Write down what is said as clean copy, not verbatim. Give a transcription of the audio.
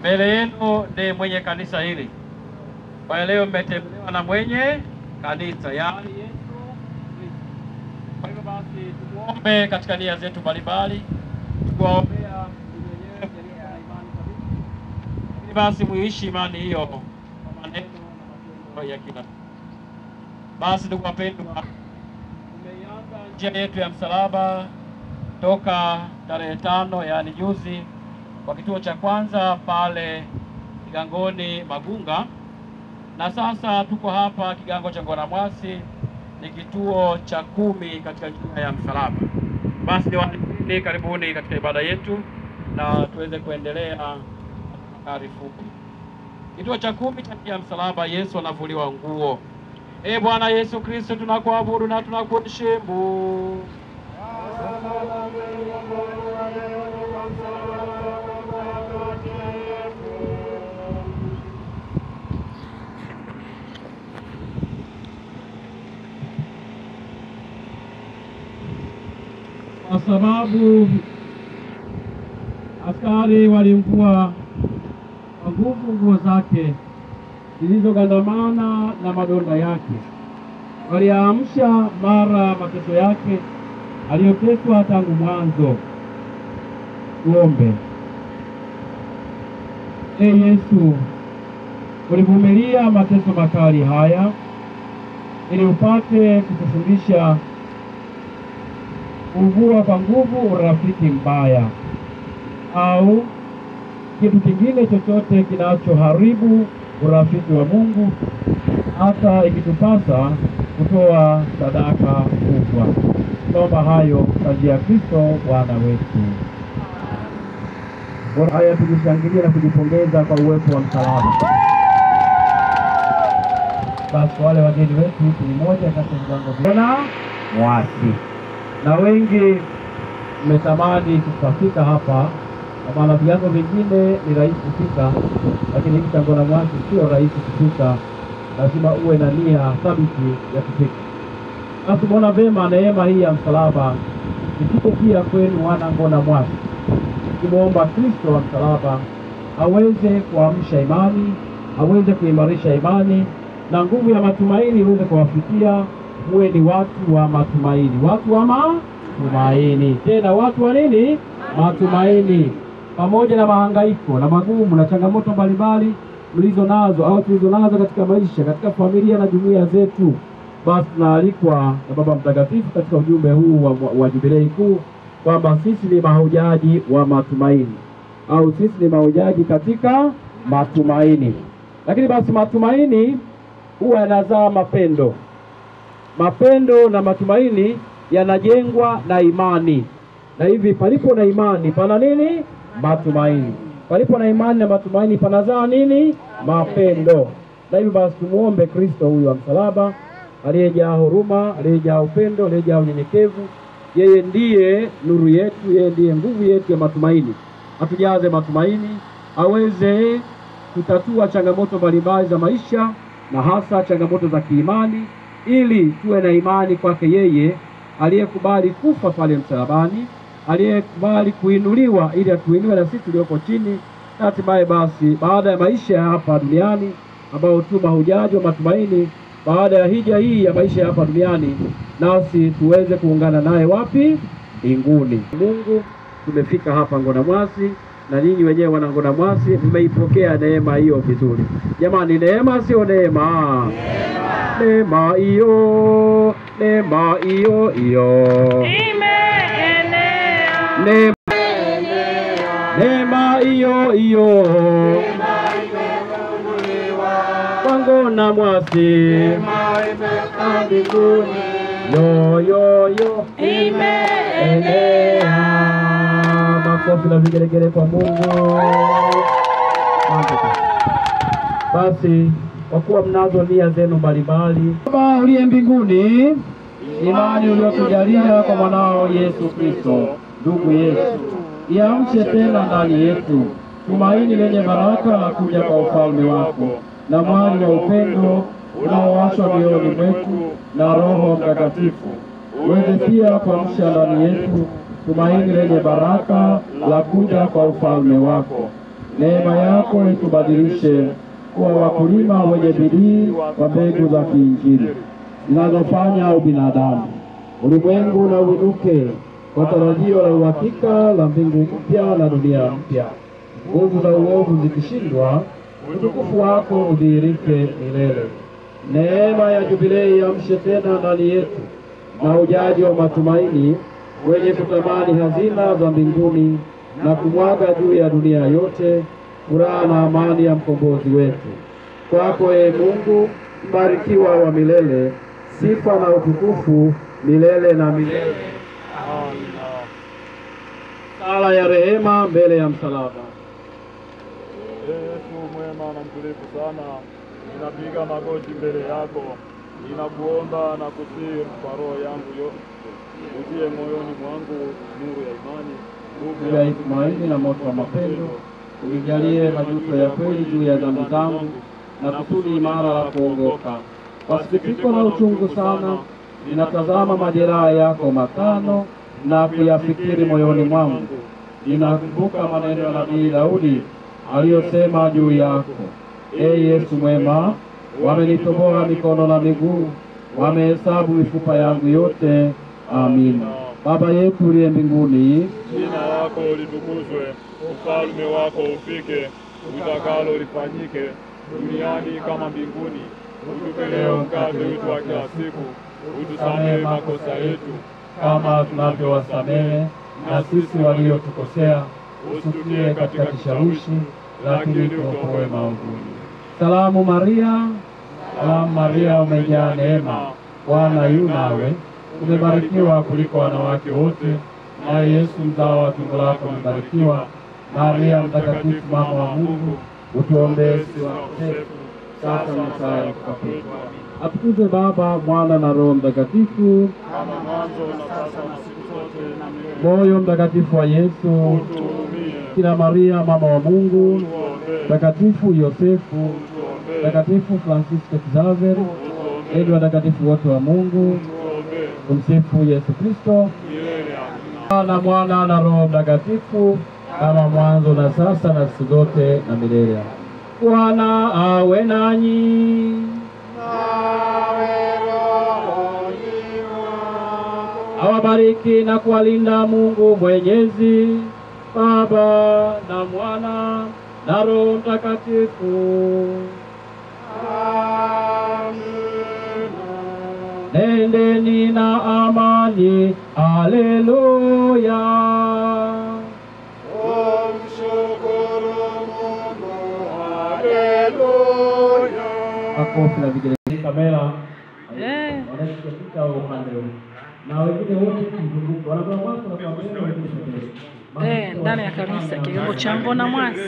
Mbele yenu ni mwenye kanisa hili. Kwa leo mmetembelewa na mwenye kanisa, yaani Yesu Kristo. Kwa hivyo basi tumuombe katika nia zetu mbalimbali, tuwaombea wenyewe kwa imani kabisa. Lakini basi muishi imani hiyo kwa maneno na matendo ya kila siku. Basi ndugu wapendwa, tumeianza njia yetu ya msalaba toka tarehe 5, yaani juzi, kwa kituo cha kwanza pale Kigangoni Magunga, na sasa tuko hapa kigango cha Ngonamwasi, ni kituo cha 10 katika njia ya msalaba. Basi niwakaribuni, karibuni katika ibada yetu na tuweze kuendelea tafakari fupi. Kituo cha 10 cha njia ya msalaba, Yesu anavuliwa nguo. Bwana Yesu Kristo, tunakuabudu na tunakuheshimu. Kwa sababu askari walimvua kwa nguvu nguo zake zilizogandamana na madonda yake, waliamsha mara mateso yake aliyoteswa tangu mwanzo. Tuombe. Yesu, ulivumilia mateso makali haya ili upate kutufundisha kuvua kwa nguvu urafiki mbaya au kitu kingine chochote kinachoharibu urafiki wa Mungu, hata ikitupasa kutoa sadaka kubwa. Tuomba hayo kwa njia ya Kristo Bwana wetu. Bora haya tujishangilie na kujipongeza kwa uwepo wa msalaba. Basi wale wageni wetu ni moja kati ya Ngonamwasi, na wengi mmetamani kufika hapa, kwa maana vigango vingine ni rahisi kufika, lakini hiki cha Ngonamwasi sio rahisi kufika, lazima uwe na nia thabiti ya kufika. Basi tumeona vema neema hii ya msalaba ifike pia kwenu wana Ngonamwasi, tukimwomba Kristo wa msalaba aweze kuamsha imani, aweze kuimarisha imani, na nguvu ya matumaini iweze kuwafikia. Muwe ni watu wa matumaini, watu wa matumaini, tena watu wa nini? Matumaini. Pamoja na mahangaiko na magumu na changamoto mbalimbali mlizo nazo au tulizo nazo katika maisha, katika familia na jumuiya zetu, basi tunaalikwa na Baba Mtakatifu katika ujumbe huu wa Jubilei Kuu kwamba sisi ni mahujaji wa matumaini, au sisi ni mahujaji katika matumaini. Lakini basi matumaini huwa yanazaa mapendo. Mapendo na matumaini yanajengwa na imani. Na hivi palipo na imani pana nini? Matumaini. Palipo na imani na matumaini panazaa nini? Mapendo. Na hivi basi tumuombe Kristo huyu wa msalaba, aliyejaa huruma, aliyejaa upendo, aliyejaa unyenyekevu. Yeye ndiye nuru yetu, yeye ndiye nguvu yetu ya matumaini. Atujaze matumaini, aweze kutatua changamoto mbalimbali za maisha, na hasa changamoto za kiimani, ili tuwe na imani kwake yeye aliyekubali kufa pale msalabani, aliyekubali kuinuliwa ili atuinue na sisi tulioko chini, na hatimaye basi baada ya maisha ya hapa duniani ambao tu mahujaji wa matumaini, baada ya hija hii ya maisha ya hapa duniani, nasi tuweze kuungana naye wapi? Mbinguni. Mungu, tumefika hapa Ngonamwasi, na ninyi wenyewe wana Ngonamwasi mmeipokea neema hiyo vizuri. Jamani, neema sio neema? Neema hiyo, neema hiyo imeenea. Neema hiyo kwa Ngonamwasi, neema imefika mbinguni, yo imeenea. Makofi na vigelegele kwa Mungu. Basi kwa kuwa mnazo nia zenu mbalimbali, Baba uliye mbinguni, imani uliyotujalia kwa mwanao Yesu Kristo ndugu yetu, iamshe tena ndani yetu tumaini lenye baraka la kuja kwa ufalme wako, na mwali wa upendo unaowashwa mioyoni mwetu na Roho Mtakatifu. Uweze pia kuamsha ndani yetu tumaini lenye baraka la kuja kwa ufalme wako, Neema yako itubadilishe kuwa wakulima wenye bidii wa mbegu za kiinjili zinazofanya ubinadamu. Ulimwengu na uinuke kwa tarajio la uhakika la mbingu mpya na dunia mpya. Nguvu za uovu zikishindwa, utukufu wako udhihirike milele. Neema ya jubilei iamshe tena ndani yetu na ujaji wa matumaini wenye kutamani hazina za mbinguni na kumwaga juu ya dunia yote furaha na amani ya mkombozi wetu. Kwako Mungu mbarikiwa wa milele, sifa na utukufu milele na milele. Amina. Sala ya rehema mbele ya msalaba. Yesu mwema na mtulivu sana, ninapiga magoti mbele yako, ninakuomba na kusihi kwa roho yangu yote, utie moyoni mwangu nuru ya imani, nguvu ya tumaini na moto wa mapendo, unijalie majuto ya kweli juu ya dhambi zangu na kusudi imara la kuongoka. Kwa sikitiko na uchungu sana, ninatazama majeraha yako matano na kuyafikiri moyoni mwangu. Ninakumbuka maneno ya Nabii Daudi aliyosema juu yako: Yesu mwema, wamenitoboa mikono na miguu, wamehesabu mifupa yangu yote. Amina. Baba yetu uliye mbinguni, jina lako litukuzwe, ufalme wako ufike, utakalo lifanyike duniani kama mbinguni. Utupe leo mkate wetu wa kila siku, utusamehe makosa yetu kama tunavyowasamehe na sisi waliotukosea, usitutie katika kishawishi, lakini tuokoe maovuni. Salamu Maria, salamu Maria, umejaa neema, Bwana yu nawe, umebarikiwa kuliko wanawake wote, naye Yesu mzao wa tumbo lako umebarikiwa. Maria mtakatifu, mama wa Mungu, utuombee sisi wakosefu, sasa na saa ya kufa kwetu. Atukuzwe Baba, Mwana na Roho Mtakatifu, kama mwanzo na sasa na siku zote na milele. Moyo mtakatifu wa Yesu, utuhurumie. Kila Maria mama wa Mungu, utuombee. Mtakatifu Yosefu, utuombee. Mtakatifu Francisco Xavier, enyi watakatifu wote wa Mungu, utuombee. tumsifu Yesu Kristo. Milele amina. Na Mwana na Roho Mtakatifu, kama mwanzo na sasa na siku zote na milele. Bwana awe nanyi. Awabariki na kuwalinda Mungu Mwenyezi, Baba na Mwana na Roho Mtakatifu. Nendeni na amani. Haleluya. Mshukuru Mungu. Haleluya. Makofi na vigelegele. Kamera wanashika upande huu na wengine wote kuzunguka wanakuwa watu na kamera ndani ya kanisa kiungo cha Mbona Mwasi.